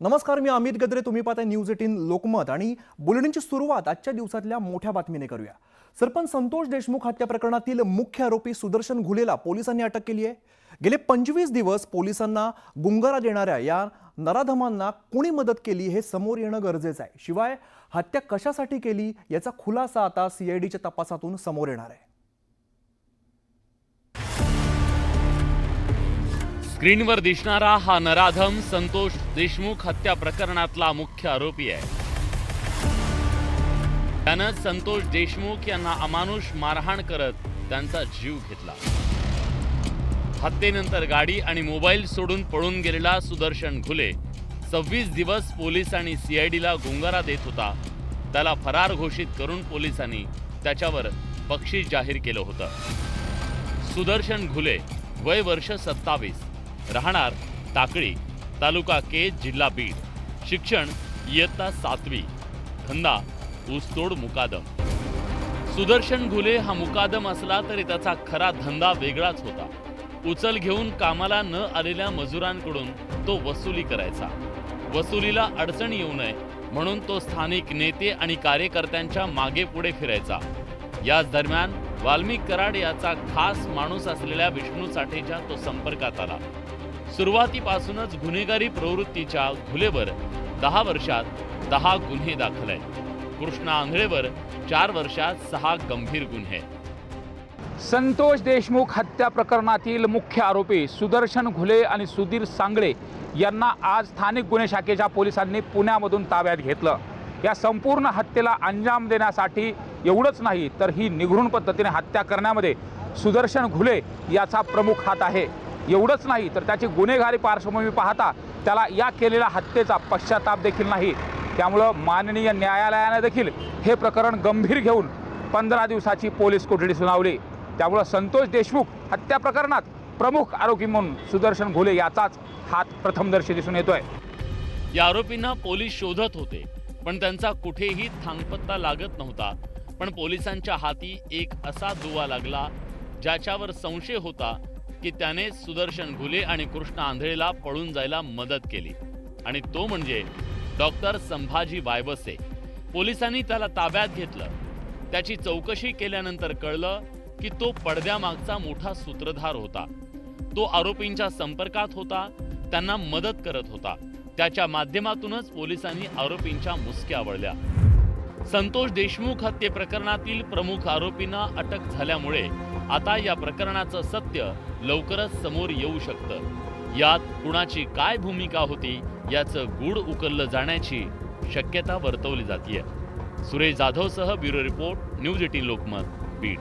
नमस्कार, मी अमित गद्रे. तुम्ही पाहताय न्यूज 18 लोकमत आणि बुलेटिनची सुरुवात आजच्या दिवसातल्या मोठ्या बातमीने करूया. सरपंच संतोष देशमुख हत्या प्रकरणातील मुख्य आरोपी सुदर्शन घुलेला पोलिसांनी अटक केली आहे. गेले 25 दिवस पोलिसांना गुंगारा देणाऱ्या या नराधमांना कोणी मदत केली हे समोर येणं गरजेचं आहे. शिवाय हत्या कशासाठी केली याचा खुलासा आता सीआयडीच्या तपासातून समोर येणार आहे. स्क्रीनवर दिसणारा हा नराधम संतोष देशमुख हत्या प्रकरणातला मुख्य आरोपी आहे. त्यानं संतोष देशमुख यांना अमानुष मारहाण करत त्यांचा जीव घेतला. हत्येनंतर गाडी आणि मोबाईल सोडून पळून गेलेला सुदर्शन घुले 26 दिवस पोलीस आणि सीआयडीला गुंगारा देत होता. त्याला फरार घोषित करून पोलिसांनी त्याच्यावर बक्षीस जाहीर केलं होतं. सुदर्शन घुले, वय वर्ष 27, राहणार टाकळी, तालुका केज, जिल्हा बीड. शिक्षण इयत्ता 7वी. धंदा ऊसतोड मुकादम. सुदर्शन घुले हा मुकादम असला तरी त्याचा खरा धंदा वेगळाच होता. उचल घेऊन कामाला न आलेल्या मजुरांकडून तो वसुली करायचा. वसुलीला अडचण येऊ नये म्हणून तो स्थानिक नेते आणि कार्यकर्त्यांच्या मागे पुढे फिरायचा. याच दरम्यान वाल्मिक कराड याचा खास माणूस असलेल्या विष्णू साठेच्या तो संपर्कात आला. सुरुवातीपासूनच गुन्हेगारी प्रवृत्तीच्या घुलेवर 10 वर्षात 10 गुन्हे दाखल आहेत. कृष्णा आंधळेवर 4 वर्षात 6 गंभीर गुन्हे. संतोष देशमुख हत्या प्रकरणातील मुख्य आरोपी सुदर्शन घुले आणि सुधीर सांगळे यांना आज स्थानिक गुन्हे शाखेच्या पोलिसांनी पुण्यामधून ताब्यात घेतलं. या संपूर्ण हत्येला अंजाम देण्यासाठी एवढंच नाही तर ही निघृण पद्धतीने हत्या करण्यामध्ये सुदर्शन घुले याचा प्रमुख हात आहे. एवढंच नाही तर त्याची गुन्हेगारी पार्श्वभूमी पाहता त्याला या केलेल्या हत्येचा पश्चाताप देखील नाही. त्यामुळं माननीय न्यायालयाने देखील हे प्रकरण गंभीर घेऊन 15 दिवसाची पोलीस कोठडी सुनावली. त्यामुळं संतोष देशमुख हत्या प्रकरणात प्रमुख आरोपी म्हणून सुदर्शन घुले याचाच हात प्रथमदर्शी दिसून येतोय. या आरोपींना पोलीस शोधत होते पण त्यांचा कुठेही थांगपत्ता लागत नव्हता. पण पोलिसांच्या हाती एक असा दुवा लागला ज्याच्यावर संशय होता की त्याने सुदर्शन घुले आणि कृष्णा आंधळेला पळून जायला मदत केली आणि तो म्हणजे डॉक्टर संभाजी वायबसे. पोलिसांनी त्याला ताब्यात घेतलं. त्याची चौकशी केल्यानंतर कळलं की तो पडद्यामागचा मोठा सूत्रधार होता. तो आरोपींच्या संपर्कात होता, त्यांना मदत करत होता. त्याच्या माध्यमातूनच पोलिसांनी आरोपींच्या मुसक्या वळल्या. संतोष देशमुख हत्ये प्रकरणातील प्रमुख आरोपींना अटक झाल्यामुळे आता या प्रकरणाचं सत्य लवकरच समोर येऊ शकतं. यात कुणाची काय भूमिका होती याचं गूढ उकललं जाण्याची शक्यता वर्तवली जातीये. सुरेश जाधवसह bureau report, news 18 Lokmat, Beed.